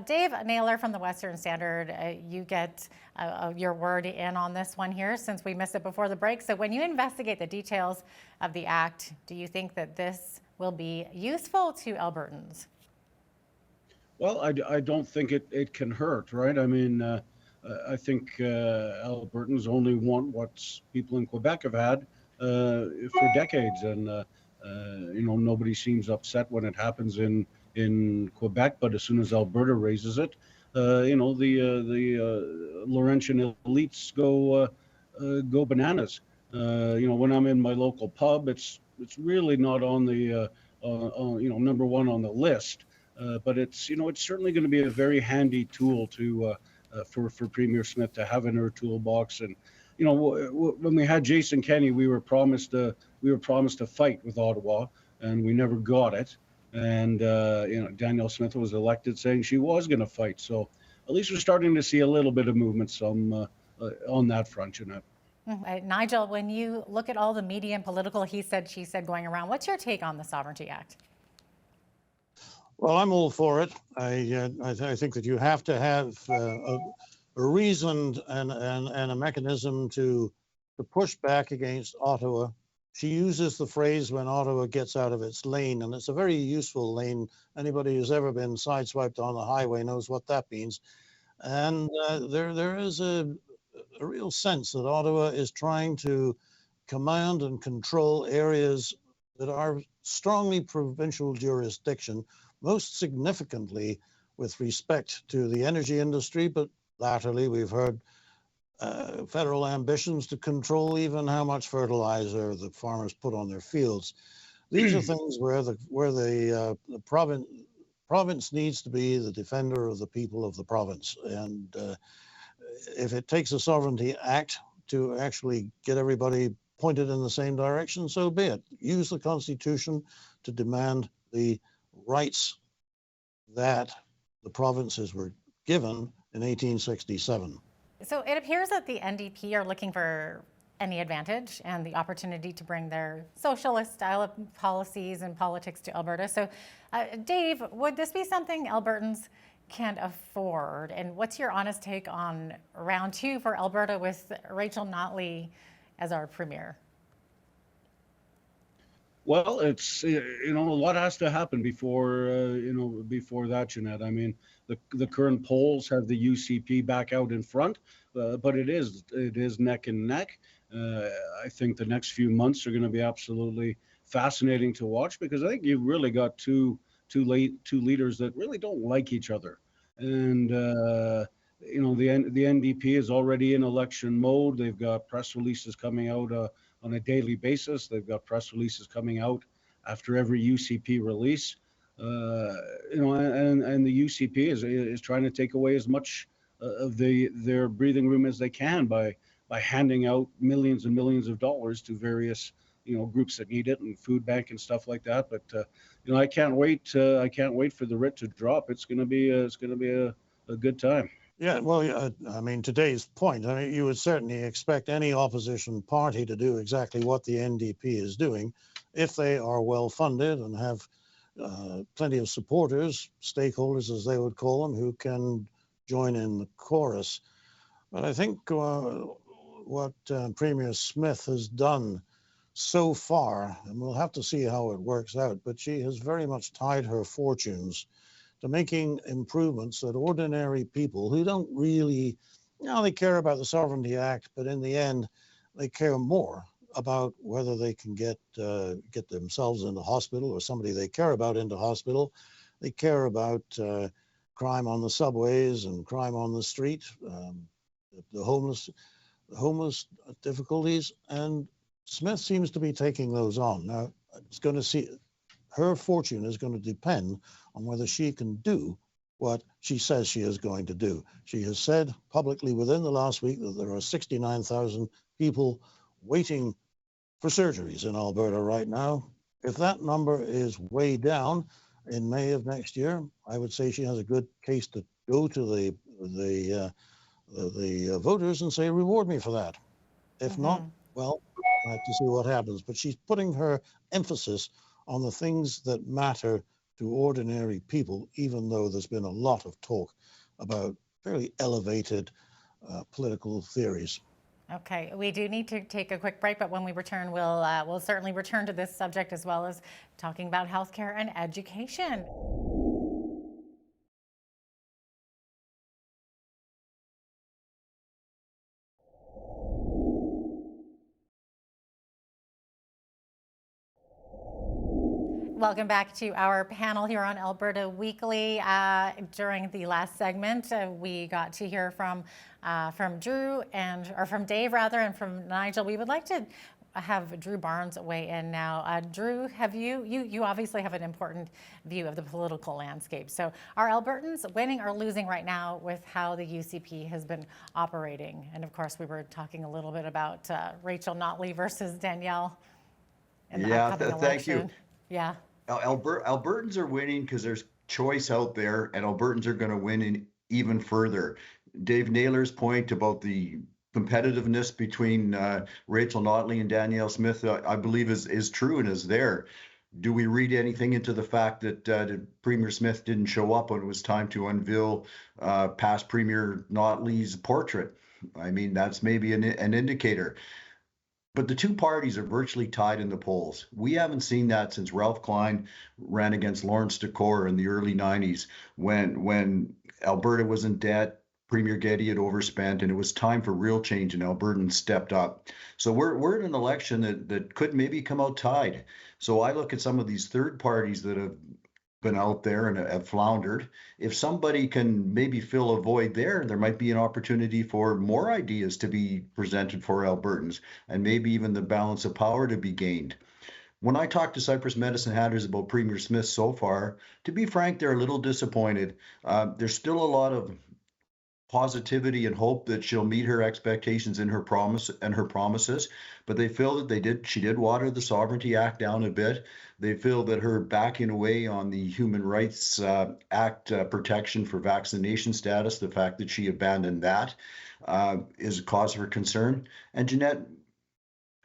Dave Naylor from the Western Standard, you get your word in on this one here since we missed it before the break. So when you investigate the details of the Act, do you think that this will be useful to Albertans? Well, I don't think it can hurt, right? I mean, I think Albertans only want what people in Quebec have had for decades, and nobody seems upset when it happens in Quebec, but as soon as Alberta raises it, the Laurentian elites go bananas. When I'm in my local pub, it's really not on number one on the list. But it's certainly going to be a very handy tool for Premier Smith to have in her toolbox. And when we had Jason Kenney, we were promised a fight with Ottawa, and we never got it. And Danielle Smith was elected saying she was going to fight. So at least we're starting to see a little bit of movement on that front, Jeanette. Nigel, when you look at all the media and political he said, she said going around, what's your take on the Sovereignty Act? Well, I'm all for it. I think that you have to have a reason and a mechanism to push back against Ottawa. She uses the phrase when Ottawa gets out of its lane, and it's a very useful lane. Anybody who's ever been sideswiped on the highway knows what that means. And there is a real sense that Ottawa is trying to command and control areas that are strongly provincial jurisdiction, most significantly with respect to the energy industry, but latterly we've heard federal ambitions to control even how much fertilizer the farmers put on their fields. These are things where the province needs to be the defender of the people of the province. And if it takes a Sovereignty Act to actually get everybody pointed in the same direction, so be it. Use the Constitution to demand the rights that the provinces were given in 1867. So it appears that the NDP are looking for any advantage and the opportunity to bring their socialist style of policies and politics to Alberta. So Dave, would this be something Albertans can afford? And what's your honest take on round two for Alberta with Rachel Notley as our premier? Well, it's a lot has to happen before that, Jeanette. I mean, the current polls have the UCP back out in front, but it is neck and neck. I think the next few months are going to be absolutely fascinating to watch, because I think you've really got two leaders that really don't like each other. And the NDP is already in election mode. They've got press releases coming out on a daily basis. They've got press releases coming out after every UCP release. And the UCP is trying to take away as much of their breathing room as they can by handing out millions and millions of dollars to various groups that need it, and food bank and stuff like that. But I can't wait for the writ to drop. It's going to be a good time. Yeah, well, I mean, today's point, I mean, you would certainly expect any opposition party to do exactly what the NDP is doing if they are well funded and have plenty of supporters, stakeholders as they would call them, who can join in the chorus. But I think what Premier Smith has done so far, and we'll have to see how it works out, but she has very much tied her fortunes to making improvements that ordinary people who don't really, they care about the Sovereignty Act, but in the end, they care more about whether they can get themselves into hospital or somebody they care about into hospital. They care about crime on the subways and crime on the street, the homeless difficulties, and Smith seems to be taking those on. Now, her fortune is going to depend on whether she can do what she says she is going to do. She has said publicly within the last week that there are 69,000 people waiting for surgeries in Alberta right now. If that number is way down in May of next year, I would say she has a good case to go to the voters and say, reward me for that. If not, well, I have to see what happens. But she's putting her emphasis on the things that matter to ordinary people, even though there's been a lot of talk about fairly elevated political theories. Okay, we do need to take a quick break, but when we return, we'll certainly return to this subject as well as talking about healthcare and education. Welcome back to our panel here on Alberta Weekly. During the last segment, we got to hear from Drew from Dave rather, and from Nigel. We would like to have Drew Barnes weigh in now. Drew, have you obviously have an important view of the political landscape. So are Albertans winning or losing right now with how the UCP has been operating? And of course, we were talking a little bit about Rachel Notley versus Danielle in the upcoming election. Thank you. Yeah. Albertans are winning because there's choice out there, and Albertans are going to win even further. Dave Naylor's point about the competitiveness between Rachel Notley and Danielle Smith, I believe is true and is there. Do we read anything into the fact that Premier Smith didn't show up when it was time to unveil past Premier Notley's portrait? I mean, that's maybe an indicator. But the two parties are virtually tied in the polls. We haven't seen that since Ralph Klein ran against Lawrence Decore in the early 90s when Alberta was in debt, Premier Getty had overspent, and it was time for real change, and Albertans stepped up. So we're in an election that could maybe come out tied. So I look at some of these third parties that have been out there and have floundered. If somebody can maybe fill a void there might be an opportunity for more ideas to be presented for Albertans and maybe even the balance of power to be gained. When I talk to Cypress Medicine Hatters about Premier Smith so far, to be frank, they're a little disappointed. There's still a lot of positivity and hope that she'll meet her expectations in her promises, but they feel that she did water the Sovereignty Act down a bit. They feel that her backing away on the Human Rights Act protection for vaccination status, the fact that she abandoned that, is a cause for concern. And Jeanette,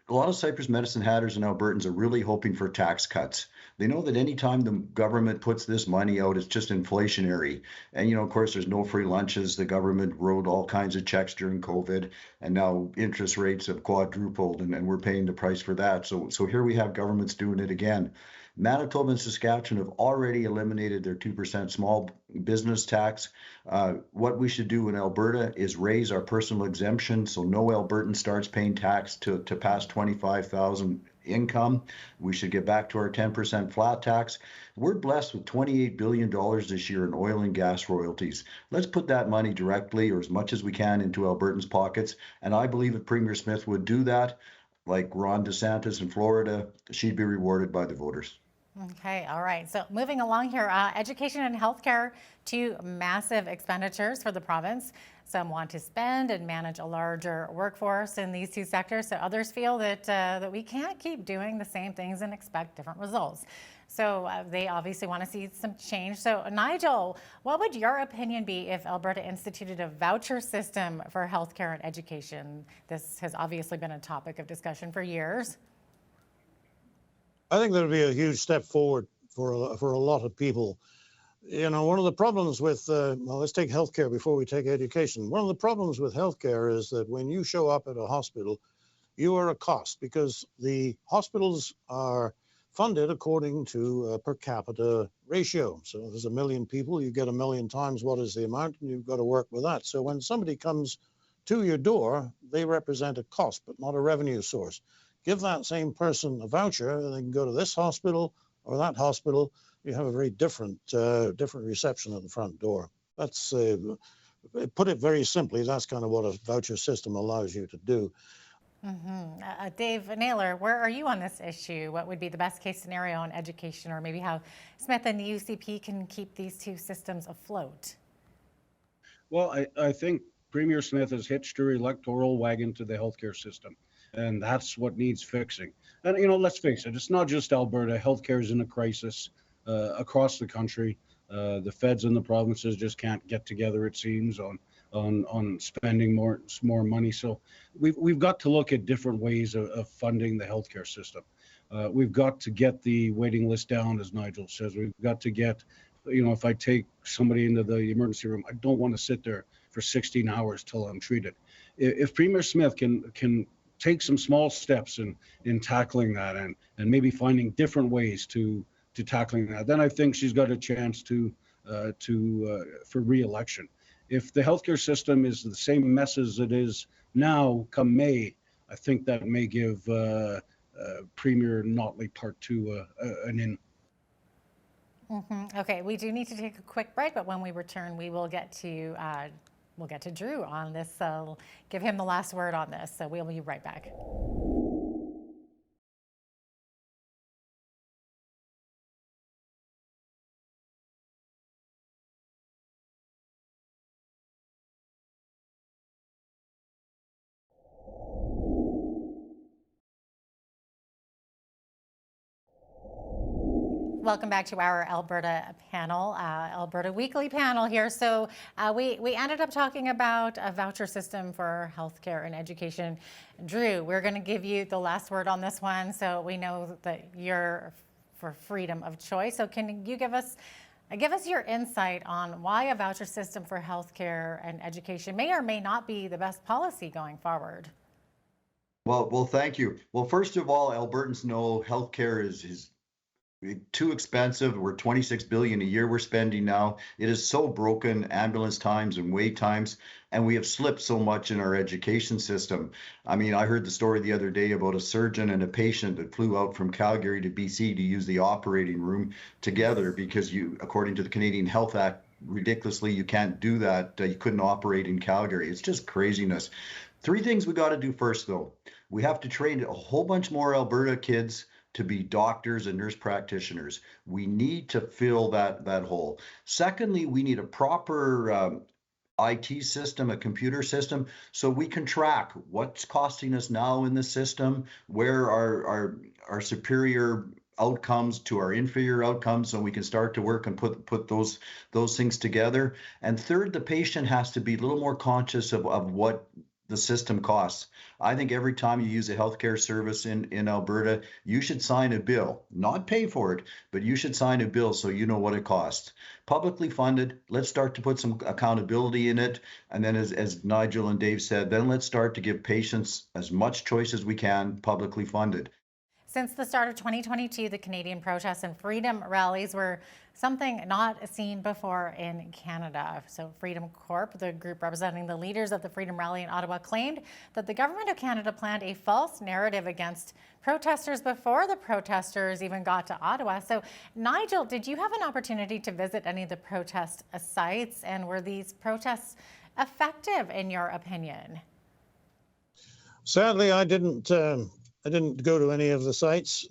a lot of Cypress Medicine Hatters and Albertans are really hoping for tax cuts. They know that anytime the government puts this money out, it's just inflationary. And, of course, there's no free lunches. The government wrote all kinds of checks during COVID, and now interest rates have quadrupled, and we're paying the price for that. So here we have governments doing it again. Manitoba and Saskatchewan have already eliminated their 2% small business tax. What we should do in Alberta is raise our personal exemption so no Albertan starts paying tax to pass $25,000 income. We should get back to our 10% flat tax. We're blessed with $28 billion this year in oil and gas royalties. Let's put that money directly or as much as we can into Albertans' pockets. And I believe if Premier Smith would do that, like Ron DeSantis in Florida, she'd be rewarded by the voters. Okay, all right. So moving along here, education and healthcare, two massive expenditures for the province. Some want to spend and manage a larger workforce in these two sectors. So others feel that we can't keep doing the same things and expect different results. So they obviously want to see some change. So Nigel, what would your opinion be if Alberta instituted a voucher system for healthcare and education? This has obviously been a topic of discussion for years. I think that would be a huge step forward for a lot of people. One of the problems with, let's take healthcare before we take education. One of the problems with healthcare is that when you show up at a hospital, you are a cost because the hospitals are funded according to a per capita ratio. So if there's 1 million people, you get 1 million times what is the amount, and you've got to work with that. So when somebody comes to your door, they represent a cost, but not a revenue source. Give that same person a voucher, and they can go to this hospital or that hospital. You have a very different reception at the front door. That's put it very simply. That's kind of what a voucher system allows you to do. Dave Naylor, where are you on this issue? What would be the best case scenario on education, or maybe how Smith and the UCP can keep these two systems afloat? Well, I think Premier Smith has hitched her electoral wagon to the healthcare system, and that's what needs fixing. And, let's face it, it's not just Alberta. Healthcare is in a crisis across the country. The feds and the provinces just can't get together, it seems, on spending more money. So we've got to look at different ways of funding the healthcare system. We've got to get the waiting list down, as Nigel says. We've got to get, if I take somebody into the emergency room, I don't want to sit there for 16 hours till I'm treated. If Premier Smith can take some small steps in tackling that and maybe finding different ways to tackling that, then I think she's got a chance for re-election. If the healthcare system is the same mess as it is now come May, I think that may give Premier Notley Part 2 an in. Okay, we do need to take a quick break, but when we return, we will get to Drew on this. So give him the last word on this. So we'll be right back. Welcome back to our Alberta panel, Alberta Weekly panel here. So we ended up talking about a voucher system for healthcare and education. Drew, we're going to give you the last word on this one, so we know that you're for freedom of choice. So can you give us your insight on why a voucher system for healthcare and education may or may not be the best policy going forward? Well, thank you. Well, first of all, Albertans know healthcare is too expensive. We're 26 billion a year we're spending now. It is so broken, ambulance times and wait times, and we have slipped so much in our education system. I mean, I heard the story the other day about a surgeon and a patient that flew out from Calgary to BC to use the operating room together because according to the Canadian Health Act, ridiculously, you can't do that. You couldn't operate in Calgary. It's just craziness. 3 things we got to do first, though. We have to train a whole bunch more Alberta kids to be doctors and nurse practitioners. We need to fill that hole. Secondly, we need a proper IT system, a computer system, so we can track what's costing us now in the system, where our superior outcomes to our inferior outcomes, so we can start to work and put those things together. And third, the patient has to be a little more conscious of what the system costs. I think every time you use a healthcare service in Alberta, you should sign a bill, not pay for it, but you should sign a bill so you know what it costs. Publicly funded, let's start to put some accountability in it. And then as Nigel and Dave said, then let's start to give patients as much choice as we can, publicly funded. Since the start of 2022, the Canadian protests and freedom rallies were something not seen before in Canada. So Freedom Corp, the group representing the leaders of the Freedom Rally in Ottawa, claimed that the Government of Canada planned a false narrative against protesters before the protesters even got to Ottawa. So Nigel, did you have an opportunity to visit any of the protest sites, and were these protests effective in your opinion? Sadly, I didn't go to any of the sites.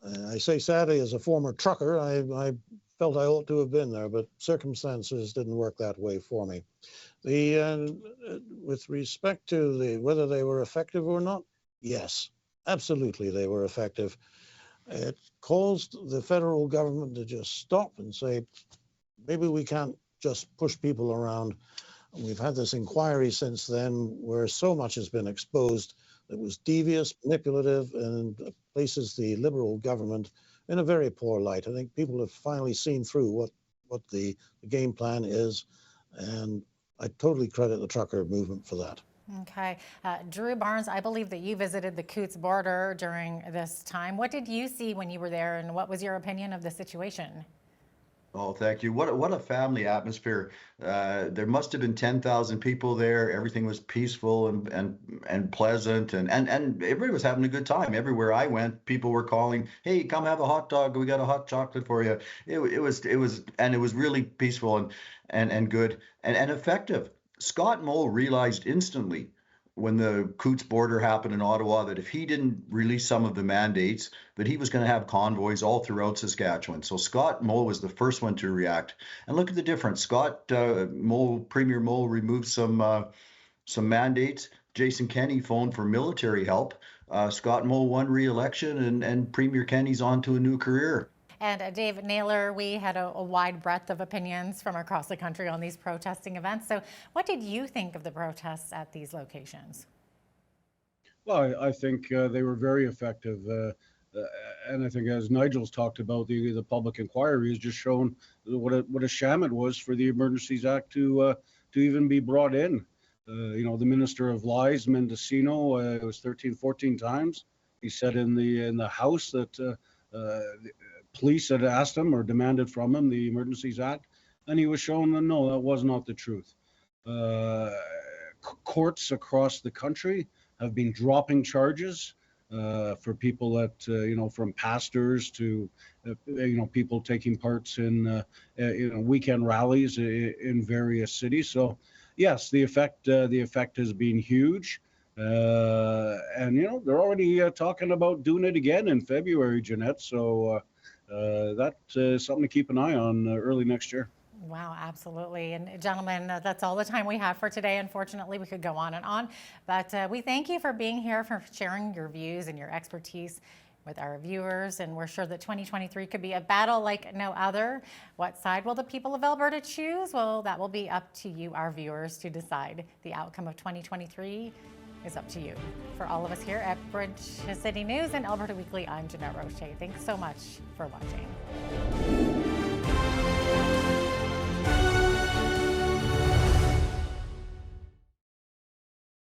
I say sadly, as a former trucker, I felt I ought to have been there, but circumstances didn't work that way for me. With respect to whether they were effective or not, yes, absolutely they were effective. It caused the federal government to just stop and say, maybe we can't just push people around. We've had this inquiry since then where so much has been exposed that was devious, manipulative, and places the Liberal government in a very poor light. I think people have finally seen through what the game plan is, and I totally credit the trucker movement for that. Okay. Drew Barnes, I believe that you visited the Coutts border during this time. What did you see when you were there, and what was your opinion of the situation? Oh, thank you. What a family atmosphere. There must have been 10,000 people there. Everything was peaceful and pleasant, and everybody was having a good time. Everywhere I went, people were calling, "Hey, come have a hot dog. We got a hot chocolate for you." It was really peaceful and good and effective. Scott Moe realized instantly when the Coutts border happened in Ottawa that if he didn't release some of the mandates, that he was going to have convoys all throughout Saskatchewan. So Scott Moe was the first one to react. And look at the difference. Premier Moe removed some mandates. Jason Kenney phoned for military help. Scott Moe won re-election, and Premier Kenney's on to a new career. And Dave Naylor, we had a wide breadth of opinions from across the country on these protesting events. So what did you think of the protests at these locations? Well, I think they were very effective. And I think, as Nigel's talked about, the public inquiry has just shown what a sham it was for the Emergencies Act to even be brought in. The Minister of Lies, Mendocino, it was 13, 14 times. He said in the House that police had asked him or demanded from him the Emergencies Act, and he was shown that no, that was not the truth. Courts across the country have been dropping charges for people that, from pastors to, people taking parts in, weekend rallies in various cities. So, yes, the effect has been huge. And, they're already talking about doing it again in February, Jeanette. So that's something to keep an eye on early next year. Wow, absolutely. And gentlemen, that's all the time we have for today. Unfortunately, we could go on and on, but we thank you for being here, for sharing your views and your expertise with our viewers, and we're sure that 2023 could be a battle like no other. What side will the people of Alberta choose? Well, that will be up to you, our viewers, to decide. The outcome of 2023 is up to you. For all of us here at Bridge City News and Alberta Weekly, I'm Jeanette Roche. Thanks so much for watching.